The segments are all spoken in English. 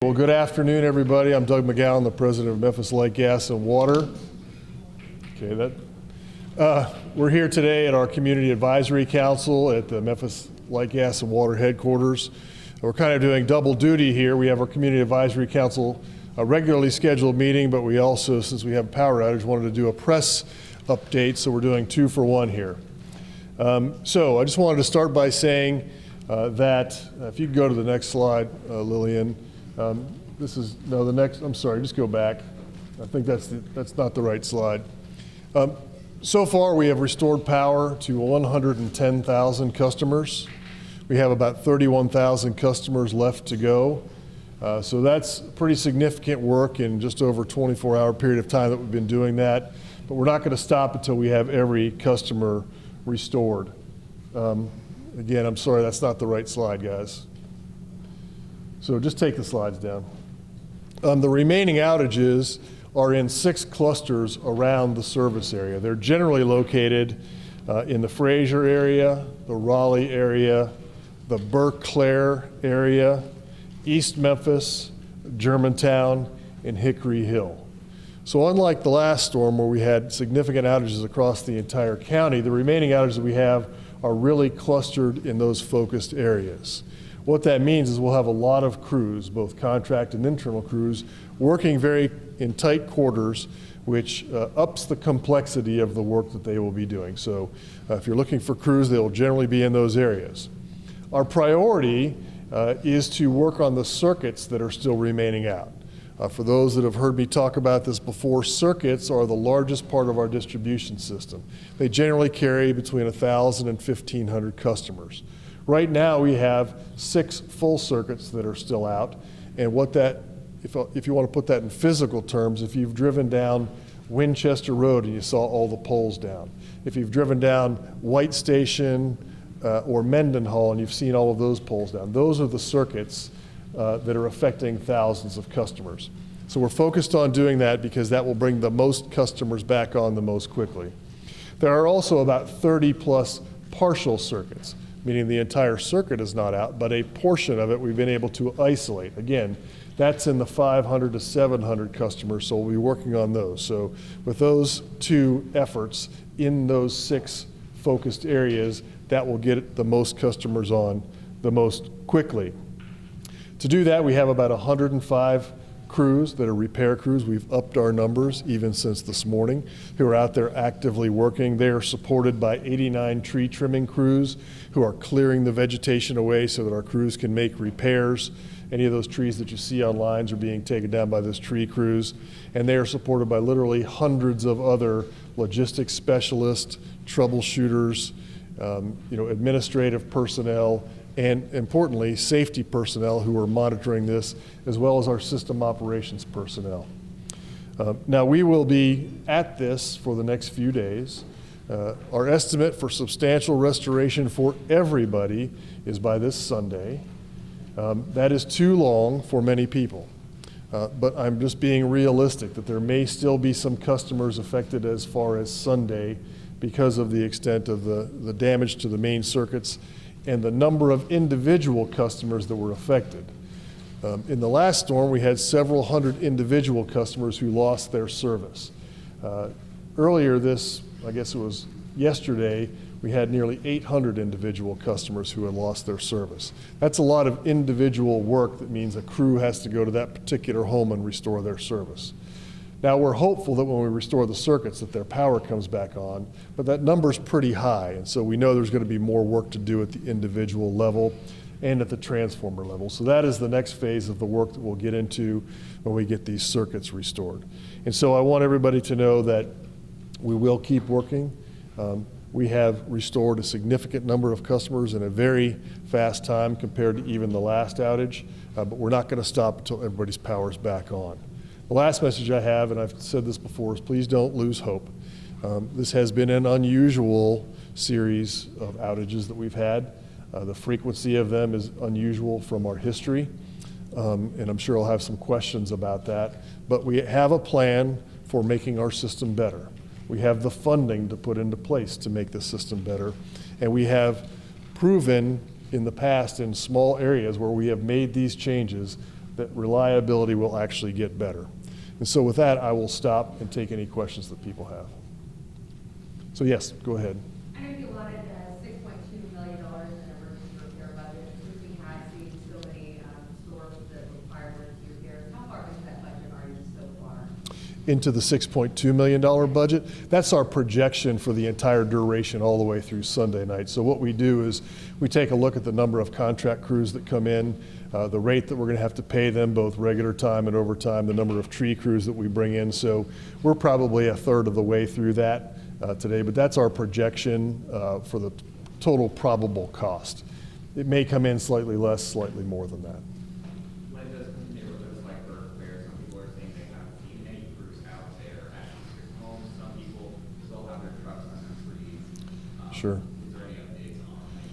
Well, good afternoon, everybody. I'm Doug McGowan, the president of Memphis Light, Gas, and Water. We're here today at our Community Advisory Council at the Memphis Light, Gas, and Water headquarters. We're kind of doing double duty here. We have our Community Advisory Council, a regularly scheduled meeting, but we also, since we have a power outage, wanted to do a press update, so we're doing 2 for 1 here. So I just wanted to start by saying that, if you could go to the next slide, Lillian. I'm sorry, just go back. I think that's not the right slide. So far, we have restored power to 110,000 customers. We have about 31,000 customers left to go. So that's pretty significant work in just over a 24-hour period of time that we've been doing that. But we're not going to stop until we have every customer restored. Again, I'm sorry, that's not the right slide, guys. So just take the slides down. The remaining outages are in 6 clusters around the service area. They're generally located in the Fraser area, the Raleigh area, the Berkeley area, East Memphis, Germantown, and Hickory Hill. So unlike the last storm where we had significant outages across the entire county, the remaining outages that we have are really clustered in those focused areas. What that means is we'll have a lot of crews, both contract and internal crews, working very in tight quarters, which ups the complexity of the work that they will be doing. So if you're looking for crews, they will generally be in those areas. Our priority is to work on the circuits that are still remaining out. For those that have heard me talk about this before, circuits are the largest part of our distribution system. They generally carry between 1,000 and 1,500 customers. Right now, we have 6 full circuits that are still out, and what that, if you want to put that in physical terms, if you've driven down Winchester Road and you saw all the poles down, if you've driven down White Station or Mendenhall and you've seen all of those poles down, those are the circuits that are affecting thousands of customers. So we're focused on doing that because that will bring the most customers back on the most quickly. There are also about 30 plus partial circuits, meaning the entire circuit is not out, but a portion of it we've been able to isolate. Again, that's in the 500 to 700 customers, so we'll be working on those. So with those 2 efforts in those 6 focused areas, that will get the most customers on the most quickly. To do that, we have about 105 crews that are repair crews. We've upped our numbers even since this morning, who are out there actively working. They are supported by 89 tree trimming crews who are clearing the vegetation away so that our crews can make repairs. Any of those trees that you see on lines are being taken down by those tree crews. And they are supported by literally hundreds of other logistics specialists, troubleshooters, administrative personnel, and importantly, safety personnel who are monitoring this, as well as our system operations personnel. Now, we will be at this for the next few days. Our estimate for substantial restoration for everybody is by this Sunday. That is too long for many people, but I'm just being realistic that there may still be some customers affected as far as Sunday because of the extent of the damage to the main circuits and the number of individual customers that were affected. In the last storm, we had several hundred individual customers who lost their service. Earlier I guess it was yesterday, we had nearly 800 individual customers who had lost their service. That's a lot of individual work. That means a crew has to go to that particular home and restore their service. Now, we're hopeful that when we restore the circuits that their power comes back on, but that number's pretty high, and so we know there's going to be more work to do at the individual level and at the transformer level. So that is the next phase of the work that we'll get into when we get these circuits restored. And so I want everybody to know that we will keep working. We have restored a significant number of customers in a very fast time compared to even the last outage, but we're not going to stop until everybody's power is back on. The last message I have, and I've said this before, is please don't lose hope. This has been an unusual series of outages that we've had. The frequency of them is unusual from our history, and I'm sure I'll have some questions about that. But we have a plan for making our system better. We have the funding to put into place to make the system better, and we have proven in the past in small areas where we have made these changes that reliability will actually get better. And so with that, I will stop and take any questions that people have. So yes, go ahead. I know you allotted $6.2 million in emergency repair budget. Since we have seen so many storms that require emergency repairs, how far into that budget are you so far? Into the $6.2 million budget. That's our projection for the entire duration all the way through Sunday night. So what we do is we take a look at the number of contract crews that come in, the rate that we're going to have to pay them, both regular time and overtime, the number of tree crews that we bring in. So we're probably a third of the way through that today, but that's our projection for the total probable cost. It may come in slightly less, slightly more than that. When does neighborhoods like Burke, some people are saying they haven't seen any crews out there at their homes. Some people still have their trucks on their trees. Sure. Is there any updates on any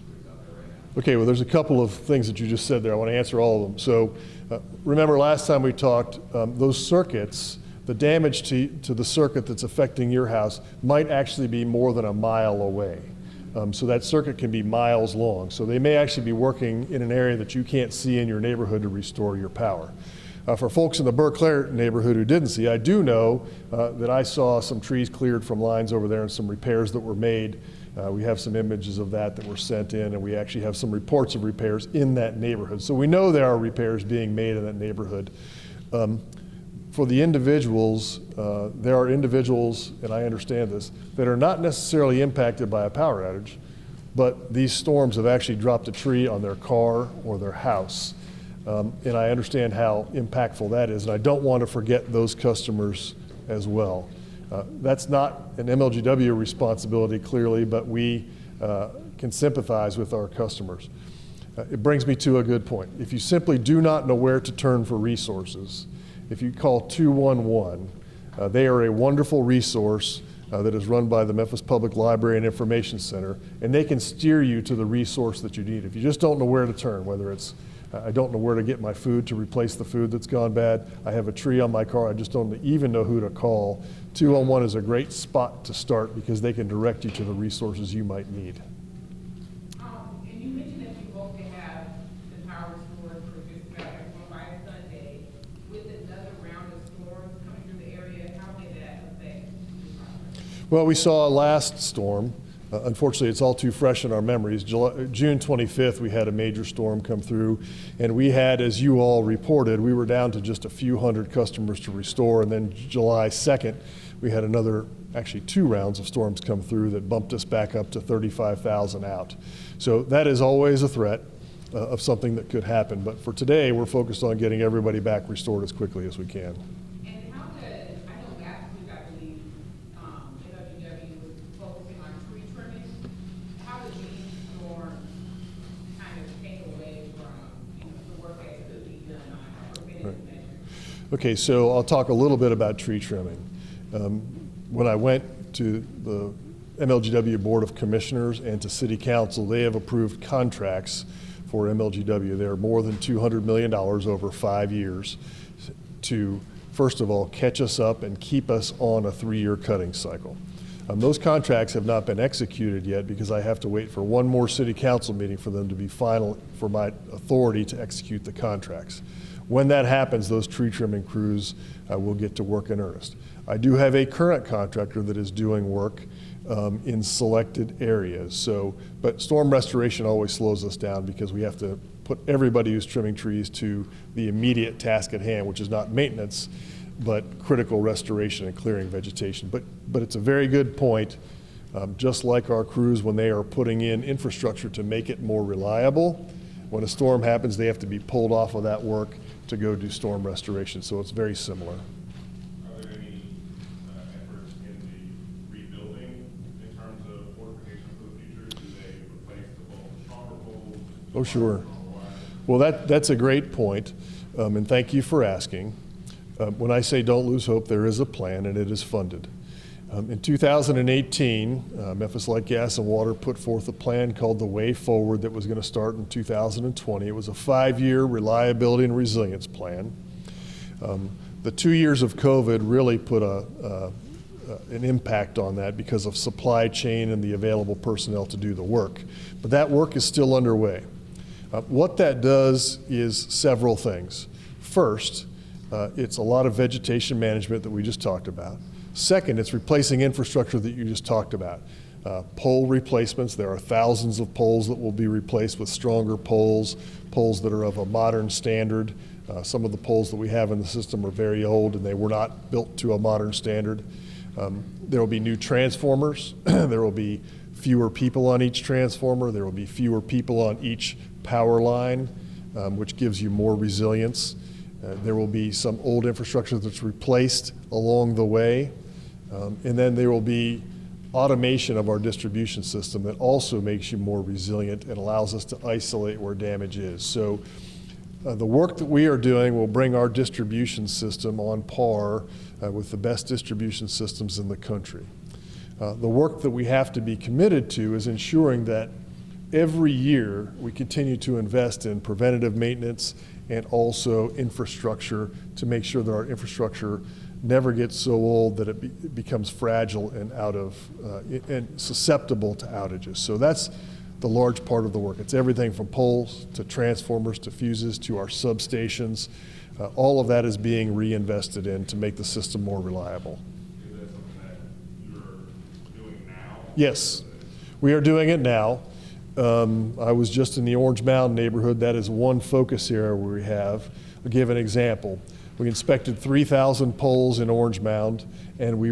crews out there right now? Okay, well, there's a couple of things that you just said there. I want to answer all of them. So remember last time we talked, those circuits, the damage to the circuit that's affecting your house might actually be more than a mile away. So that circuit can be miles long. So they may actually be working in an area that you can't see in your neighborhood to restore your power. For folks in the Burke-Claire neighborhood who didn't see, I do know that I saw some trees cleared from lines over there and some repairs that were made. We have some images of that were sent in, and we actually have some reports of repairs in that neighborhood. So we know there are repairs being made in that neighborhood. For the individuals, there are individuals, and I understand this, that are not necessarily impacted by a power outage, but these storms have actually dropped a tree on their car or their house. And I understand how impactful that is, and I don't want to forget those customers as well. That's not an MLGW responsibility, clearly, but we can sympathize with our customers. It brings me to a good point. If you simply do not know where to turn for resources, if you call 211, they are a wonderful resource that is run by the Memphis Public Library and Information Center, and they can steer you to the resource that you need. If you just don't know where to turn, whether it's I don't know where to get my food to replace the food that's gone bad, I have a tree on my car, I just don't even know who to call, 211 is a great spot to start because they can direct you to the resources you might need. And you mentioned that you hope to have the power restored for just about everyone by Sunday. With another round of storms coming through the area, how may that affect the process? Well, we saw last storm. Unfortunately, it's all too fresh in our memories. June 25th, we had a major storm come through, and we had, as you all reported, we were down to just a few hundred customers to restore, and then July 2nd, we had another, actually 2 rounds of storms come through that bumped us back up to 35,000 out. So that is always a threat of something that could happen, but for today, we're focused on getting everybody back restored as quickly as we can. And how does, I know last week, I believe, MLGW was focusing on tree trimming. How does these storms kind of take away from, the work that could be done on preventative measures? Okay, so I'll talk a little bit about tree trimming. When I went to the MLGW Board of Commissioners and to City Council, they have approved contracts for MLGW. They're more than $200 million over 5 years to, first of all, catch us up and keep us on a 3-year cutting cycle. Those contracts have not been executed yet because I have to wait for one more City Council meeting for them to be final, for my authority to execute the contracts. When that happens, those tree trimming crews will get to work in earnest. I do have a current contractor that is doing work in selected areas. So, but storm restoration always slows us down because we have to put everybody who's trimming trees to the immediate task at hand, which is not maintenance, but critical restoration and clearing vegetation. But it's a very good point. Just like our crews, when they are putting in infrastructure to make it more reliable, when a storm happens, they have to be pulled off of that work to go do storm restoration. So it's very similar. Are there any efforts in the rebuilding in terms of fortification for the future? Do they replace the stronger poles? Oh, sure. Well, that's a great point, and thank you for asking. When I say don't lose hope, there is a plan, and it is funded. In 2018, Memphis Light, Gas, and Water put forth a plan called the Way Forward that was going to start in 2020. It was a 5-year reliability and resilience plan. The 2 years of COVID really put an impact on that because of supply chain and the available personnel to do the work. But that work is still underway. What that does is several things. First, it's a lot of vegetation management that we just talked about. Second, it's replacing infrastructure that you just talked about. Pole replacements, there are thousands of poles that will be replaced with stronger poles, poles that are of a modern standard. Some of the poles that we have in the system are very old and they were not built to a modern standard. There will be new transformers. There will be fewer people on each transformer. There will be fewer people on each power line, which gives you more resilience. There will be some old infrastructure that's replaced along the way. And then there will be automation of our distribution system that also makes you more resilient and allows us to isolate where damage is. So the work that we are doing will bring our distribution system on par with the best distribution systems in the country. The work that we have to be committed to is ensuring that every year we continue to invest in preventative maintenance and also infrastructure to make sure that our infrastructure never gets so old that it becomes fragile and and susceptible to outages. So that's the large part of the work. It's everything from poles to transformers to fuses to our substations. All of that is being reinvested in to make the system more reliable. Is that something that you're doing now? Yes, we are doing it now. I was just in the Orange Mound neighborhood. That is one focus area where we have. I'll give an example. We inspected 3,000 poles in Orange Mound, and we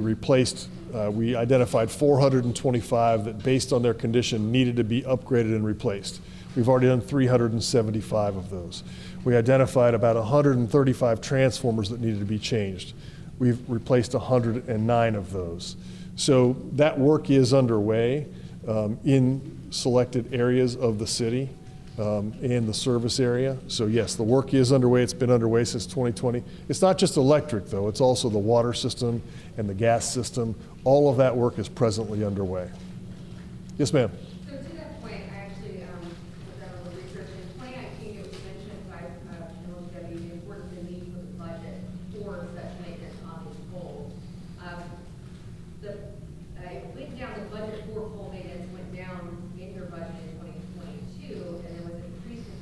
identified 425 that, based on their condition, needed to be upgraded and replaced. We've already done 375 of those. We identified about 135 transformers that needed to be changed. We've replaced 109 of those. So that work is underway in selected areas of the city and the service area. So yes, the work is underway. It's been underway since 2020. It's not just electric, though. It's also the water system and the gas system. All of that work is presently underway. Yes, ma'am. So to that point, I actually was done a little research. In 2019, it was mentioned by MLW the importance and need for the budget for such maintenance on these poles. I went down the budget for pole maintenance, went down in your budget in 2022, and there was an increase in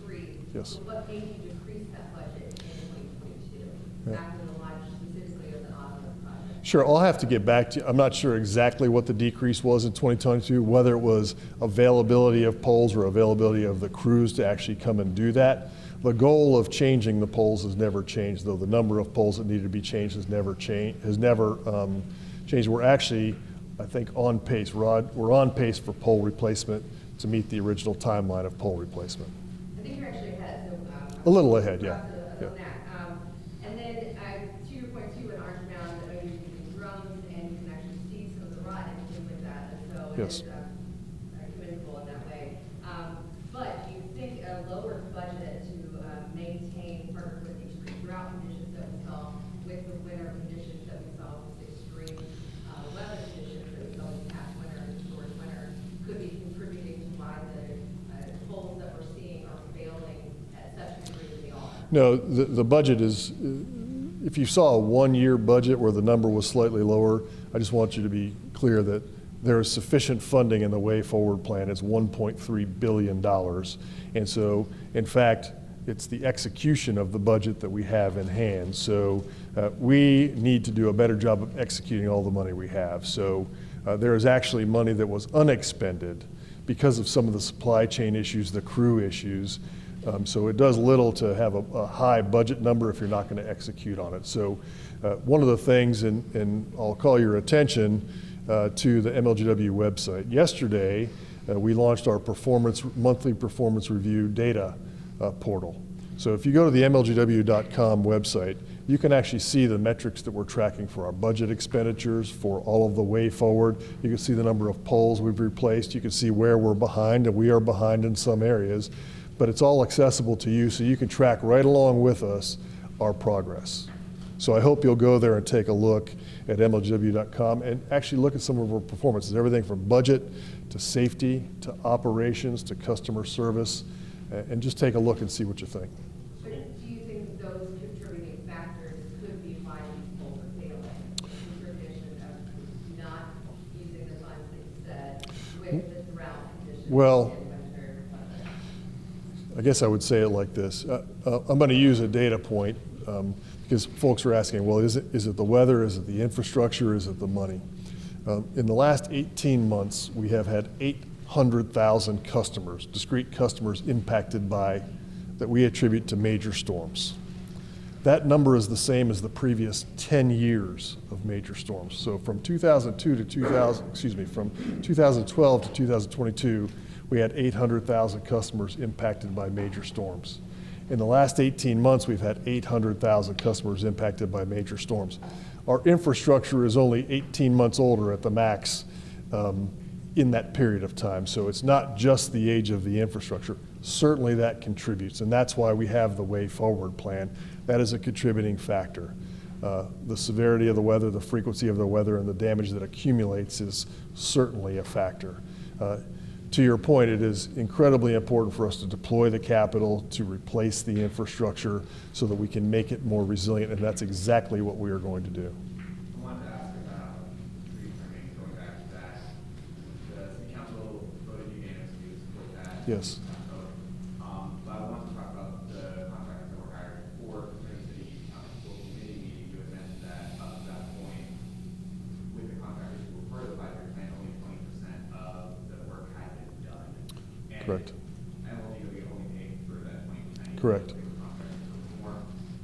2023. Yes. So what made you decrease that budget in 2022? Yeah. After the launch specifically of the Oslo project? Sure, I'll have to get back to you. I'm not sure exactly what the decrease was in 2022, whether it was availability of poles or availability of the crews to actually come and do that. The goal of changing the poles has never changed, though. The number of poles that need to be changed has never changed. We're actually, I think, on pace. Rod, we're on pace for pole replacement to meet the original timeline of pole replacement. I think you're actually ahead, so. A little ahead, yeah. On Yeah. that. And then, to your point too, in Orange Mound, you're using drones and you can actually see some of the rot and things like that, and so it Yes. is commendable in that way. But do you think a lower budget to maintain Parker with the extreme drought conditions that we saw, with the winter conditions that we saw, with the extreme weather conditions that we saw this past winter and historic winter, could be contributing to why the poles that we're seeing are failing at such a degree as they are? No, the budget is, if you saw a one-year budget where the number was slightly lower, I just want you to be clear that there is sufficient funding in the Way Forward plan. It's $1.3 billion. And so, in fact, it's the execution of the budget that we have in hand. So we need to do a better job of executing all the money we have. So there is actually money that was unexpended because of some of the supply chain issues, the crew issues. So it does little to have a high budget number if you're not going to execute on it. So one of the things, and I'll call your attention to the MLGW website. Yesterday, we launched our monthly performance review data portal. So if you go to the MLGW.com website, you can actually see the metrics that we're tracking for our budget expenditures, for all of the Way Forward. You can see the number of poles we've replaced. You can see where we're behind, and we are behind in some areas. But it's all accessible to you, so you can track right along with us our progress. So I hope you'll go there and take a look at MLGW.com and actually look at some of our performances, everything from budget to safety to operations to customer service, and just take a look and see what you think. But do you think those contributing factors could be why these poles are failing? The tradition of not using the funds that you said with the drought conditions Well, and winter weather? I guess I would say it like this. I'm going to use a data point because folks are asking, well, is it the weather? Is it the infrastructure? Is it the money? In the last 18 months, we have had 800,000 customers, discrete customers impacted by, that we attribute to major storms. That number is the same as the previous 10 years of major storms. So from 2002 to from 2012 to 2022, we had 800,000 customers impacted by major storms. In the last 18 months, we've had 800,000 customers impacted by major storms. Our infrastructure is only 18 months older at the max in that period of time. So it's not just the age of the infrastructure. Certainly that contributes, and that's why we have the Way Forward plan. That is a contributing factor. The severity of the weather, the frequency of the weather, and the damage that accumulates is certainly a factor. To your point, it is incredibly important for us to deploy the capital to replace the infrastructure so that we can make it more resilient, and that's exactly what we are going to do. I wanted to ask about tree trimming, going back to that. The city council voted unanimously to support that. Yes. But I wanted to talk about the contractors that were hired for the city council committee meeting. You had mentioned that up to that point, with the contractors who were part of the 5-year plan, only 20% of the work had been done. And Correct. I don't think we only paid for that 20%. Correct.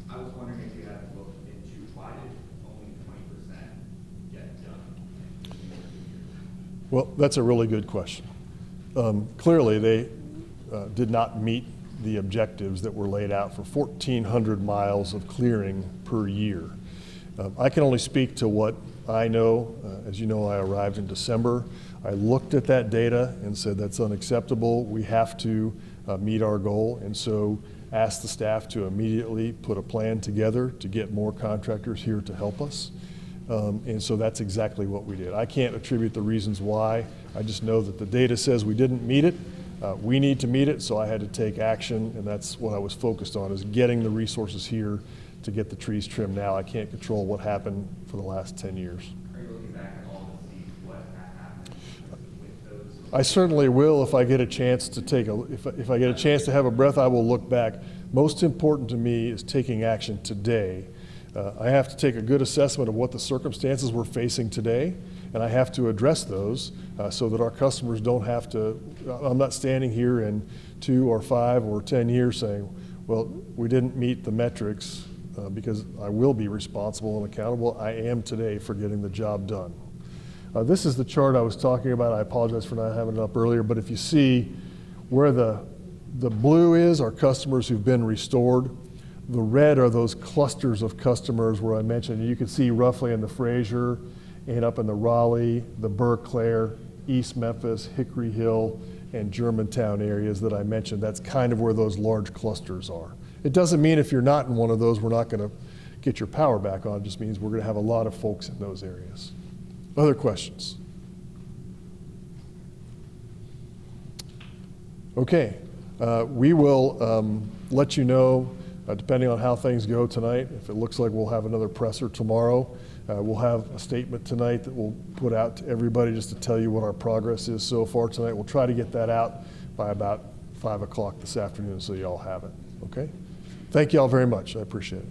I was wondering if you had looked into why did only 20% get done? Well, that's a really good question. Clearly, they did not meet the objectives that were laid out for 1,400 miles of clearing per year. I can only speak to what I know. As you know, I arrived in December. I looked at that data and said that's unacceptable. We have to meet our goal, and so asked the staff to immediately put a plan together to get more contractors here to help us. And so that's exactly what we did. I can't attribute the reasons why. I just know that the data says we didn't meet it. We need to meet it, so I had to take action, and that's what I was focused on, is getting the resources here to get the trees trimmed now. I can't control what happened for the last 10 years. Are you looking back at all to see what had happened with those? I certainly will if I get a chance to take if I get a chance to have a breath, I will look back. Most important to me is taking action today. I have to take a good assessment of what the circumstances we're facing today, and I have to address those so that our customers don't have to. I'm not standing here in 2 or 5 or 10 years saying, well, we didn't meet the metrics, because I will be responsible and accountable. I am today for getting the job done. This is the chart I was talking about. I apologize for not having it up earlier, but if you see where the blue is, our customers who've been restored. The red are those clusters of customers where I mentioned, you can see roughly in the Fraser and up in the Raleigh, the Berkeley, East Memphis, Hickory Hill, and Germantown areas that I mentioned. That's kind of where those large clusters are. It doesn't mean if you're not in one of those, we're not going to get your power back on. It just means we're going to have a lot of folks in those areas. Other questions? Okay, we will let you know, depending on how things go tonight. If it looks like we'll have another presser tomorrow, we'll have a statement tonight that we'll put out to everybody just to tell you what our progress is so far tonight. We'll try to get that out by about 5 o'clock this afternoon so you all have it, okay? Thank you all very much. I appreciate it.